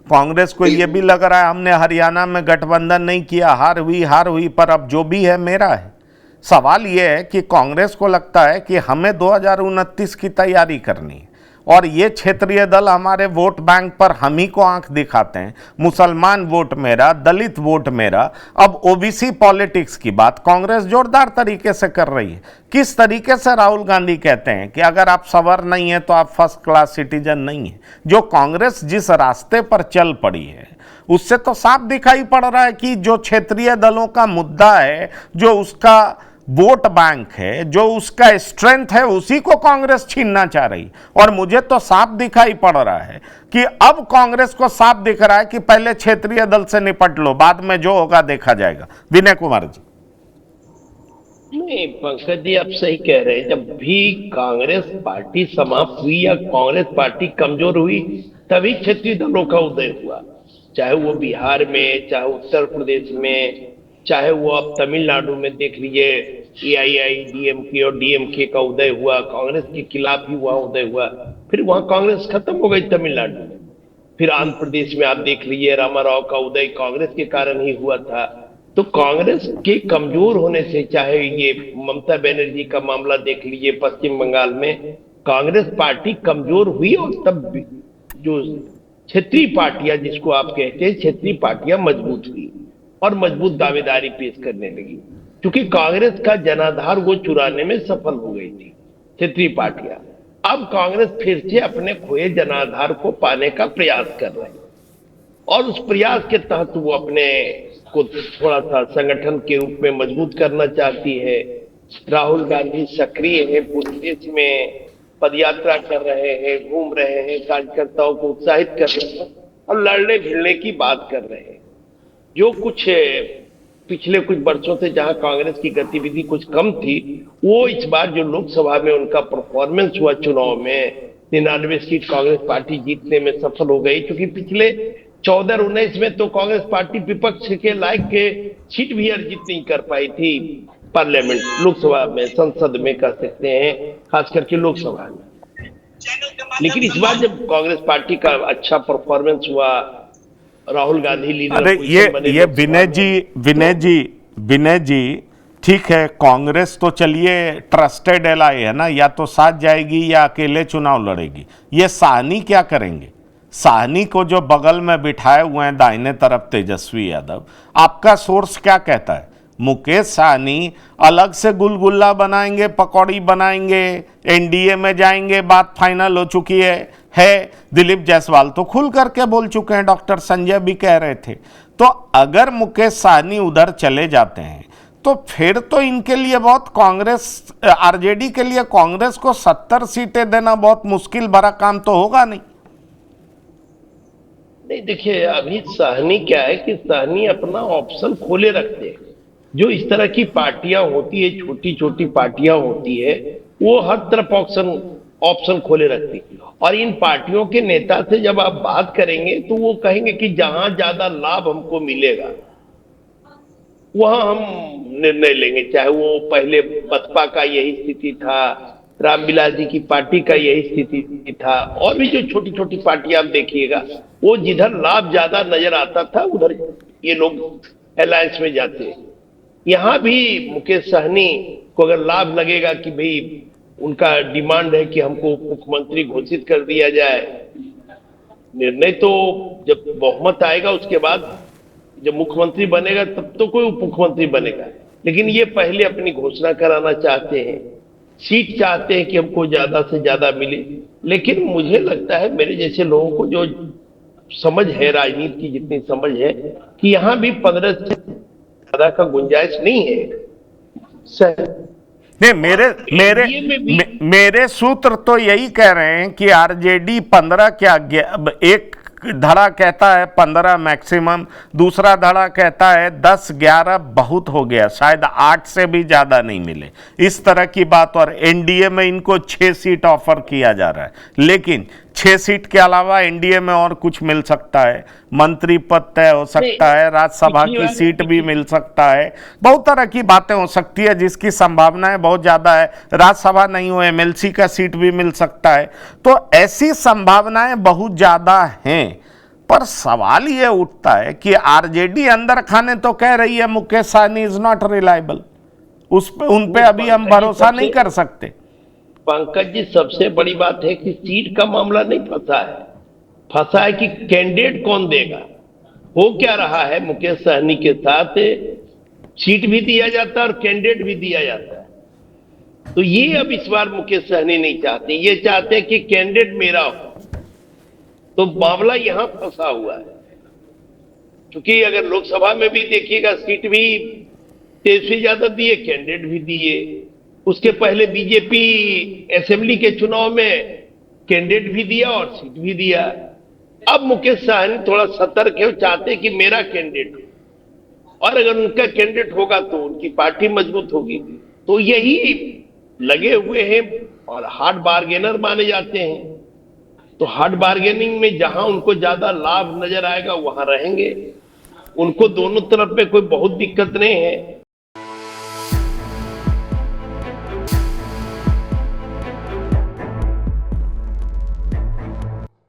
कांग्रेस को ये भी लग रहा है हमने हरियाणा में गठबंधन नहीं किया, हार हुई, पर अब जो भी है मेरा है। सवाल यह है कि कांग्रेस को लगता है कि हमें 2029 की तैयारी करनी है और ये क्षेत्रीय दल हमारे वोट बैंक पर हम ही को आंख दिखाते हैं। मुसलमान वोट मेरा, दलित वोट मेरा। अब ओबीसी पॉलिटिक्स की बात कांग्रेस जोरदार तरीके से कर रही है। किस तरीके से राहुल गांधी कहते हैं कि अगर आप सवर नहीं है तो आप फर्स्ट क्लास सिटीजन नहीं है। जो कांग्रेस जिस रास्ते पर चल पड़ी है उससे तो साफ दिखाई पड़ रहा है कि जो क्षेत्रीय दलों का मुद्दा है, जो उसका वोट बैंक है, जो उसका स्ट्रेंथ है, उसी को कांग्रेस छीनना चाह रही। और मुझे तो साफ दिखाई पड़ रहा है कि अब कांग्रेस को साफ दिख रहा है कि पहले क्षेत्रीय दल से निपट लो, बाद में जो होगा देखा जाएगा। विनय कुमार जी। नहीं पंकज जी, आप सही कह रहे हैं। जब भी कांग्रेस पार्टी समाप्त हुई या कांग्रेस पार्टी कमजोर हुई, तभी क्षेत्रीय दलों का उदय हुआ। चाहे वो बिहार में, चाहे उत्तर प्रदेश में, चाहे वो आप तमिलनाडु में देख लीजिए, एआईआईडीएमके और डीएमके का उदय हुआ, कांग्रेस के खिलाफ ही वहां उदय हुआ। फिर वहां कांग्रेस खत्म हो गई तमिलनाडु में। फिर आंध्र प्रदेश में आप देख लीजिए, रामाराव का उदय कांग्रेस के कारण ही हुआ था। तो कांग्रेस के कमजोर होने से, चाहे ये ममता बनर्जी का मामला देख लीजिए पश्चिम बंगाल में, कांग्रेस पार्टी कमजोर हुई और तब जो क्षेत्रीय पार्टियां, जिसको आप कहते हैं क्षेत्रीय पार्टियां, मजबूत हुई और मजबूत दावेदारी पेश करने लगी। क्योंकि कांग्रेस का जनाधार वो चुराने में सफल हो गई थी क्षेत्रीय पार्टियां। अब कांग्रेस फिर से अपने खोए जनाधार को पाने का प्रयास कर रही है और उस प्रयास के तहत वो अपने को थोड़ा सा संगठन के रूप में मजबूत करना चाहती है। राहुल गांधी सक्रिय है, पूरे देश में पदयात्रा कर रहे हैं, घूम रहे हैं, कार्यकर्ताओं को उत्साहित कर रहे हैं और लड़ने भिड़ने की बात कर रहे हैं। जो कुछ पिछले कुछ वर्षों से जहां कांग्रेस की गतिविधि कुछ कम थी, वो इस बार जो लोकसभा में उनका परफॉर्मेंस हुआ चुनाव में, 99 सीट कांग्रेस पार्टी जीतने में सफल हो गई। क्योंकि पिछले 14-19 में तो कांग्रेस पार्टी विपक्ष के लायक के सीट भी अर्जित नहीं कर पाई थी पार्लियामेंट, लोकसभा में, संसद में कह सकते हैं, खास करके लोकसभा में। लेकिन इस बार जब कांग्रेस पार्टी का अच्छा परफॉर्मेंस हुआ, राहुल गांधी लीडर, अरे ये विनय जी, ठीक है, कांग्रेस तो चलिए ट्रस्टेड एलाई है ना, या तो साथ जाएगी या अकेले चुनाव लड़ेगी। ये साहनी क्या करेंगे? साहनी को जो बगल में बिठाए हुए हैं दाहिने तरफ तेजस्वी यादव, आपका सोर्स क्या कहता है? मुकेश साहनी अलग से गुलगुल्ला बनाएंगे, पकौड़ी बनाएंगे, एनडीए में जाएंगे, बात फाइनल हो चुकी है। दिलीप जायसवाल तो खुल करके बोल चुके हैं, डॉक्टर संजय भी कह रहे थे। तो अगर मुकेश साहनी उधर चले जाते हैं तो फिर तो इनके लिए बहुत, कांग्रेस आरजेडी के लिए कांग्रेस को 70 सीटें देना बहुत मुश्किल भरा काम तो होगा नहीं। नहीं देखिए, अभी साहनी क्या है कि साहनी अपना ऑप्शन खोले रखते हैं। जो इस तरह की पार्टियां होती है, छोटी छोटी पार्टियां होती है, वो हर तरफ ऑप्शन खोले रखती है। और इन पार्टियों के नेता से जब आप बात करेंगे तो वो कहेंगे कि जहां ज्यादा लाभ हमको मिलेगा वहां हम निर्णय लेंगे। चाहे वो पहले बसपा का यही स्थिति था, रामविलास जी की पार्टी का यही स्थिति था, और भी जो छोटी छोटी पार्टियां आप देखिएगा, वो जिधर लाभ ज्यादा नजर आता था उधर ये लोग अलायंस में जाते हैं। यहां भी मुकेश सहनी को अगर लाभ लगेगा कि भाई उनका डिमांड है कि हमको मुख्यमंत्री घोषित कर दिया जाए, निर्णय तो जब बहुमत आएगा उसके बाद जब मुख्यमंत्री बनेगा तब तो कोई उप मुख्यमंत्री बनेगा। लेकिन ये पहले अपनी घोषणा कराना चाहते हैं, सीट चाहते हैं कि हमको ज्यादा से ज्यादा मिले। लेकिन मुझे लगता है, मेरे जैसे लोगों को जो समझ है राजनीति की, जितनी समझ है, कि यहाँ भी 15 से ज्यादा का गुंजाइश नहीं है। नहीं, मेरे सूत्र तो यही कह रहे हैं कि आरजेडी 15 क्या, एक धड़ा कहता है 15 मैक्सिमम, दूसरा धड़ा कहता है 10-11 बहुत हो गया, शायद 8 से भी ज्यादा नहीं मिले, इस तरह की बात। और एनडीए में इनको 6 सीट ऑफर किया जा रहा है, लेकिन 6 सीट के अलावा एनडीए में और कुछ मिल सकता है, मंत्री पद तय हो सकता है, राज्यसभा की सीट भी मिल सकता है, बहुत तरह की बातें हो सकती है जिसकी संभावनाएं बहुत ज्यादा है। राज्यसभा नहीं हो, एमएलसी का सीट भी मिल सकता है। तो ऐसी संभावनाएं बहुत ज्यादा हैं, पर सवाल यह उठता है कि आरजेडी अंदर खाने तो कह रही है Mukesh Sahni is not reliable, उस पे उन पे अभी हम भरोसा नहीं कर सकते। पंकज जी, सबसे बड़ी बात है कि सीट का मामला नहीं फंसा है, फंसा है कि कैंडिडेट कौन देगा। हो क्या रहा है, मुकेश सहनी के साथ सीट भी दिया जाता है और कैंडिडेट भी दिया जाता है। तो ये अब इस बार मुकेश सहनी नहीं चाहते, ये चाहते हैं कि कैंडिडेट मेरा हो। तो मामला यहां फंसा हुआ है, क्योंकि अगर लोकसभा में भी देखिएगा सीट भी तेजस्वी यादव दिए, कैंडिडेट भी दिए। उसके पहले बीजेपी असेंबली के चुनाव में कैंडिडेट भी दिया और सीट भी दिया। अब मुकेश सहनी थोड़ा सतर्क है, चाहते हैं कि मेरा कैंडिडेट हो, और अगर उनका कैंडिडेट होगा तो उनकी पार्टी मजबूत होगी। तो यही लगे हुए हैं और हार्ड बार्गेनर माने जाते हैं। तो हार्ड बार्गेनिंग में जहां उनको ज्यादा लाभ नजर आएगा वहां रहेंगे। उनको दोनों तरफ पे कोई बहुत दिक्कत नहीं है।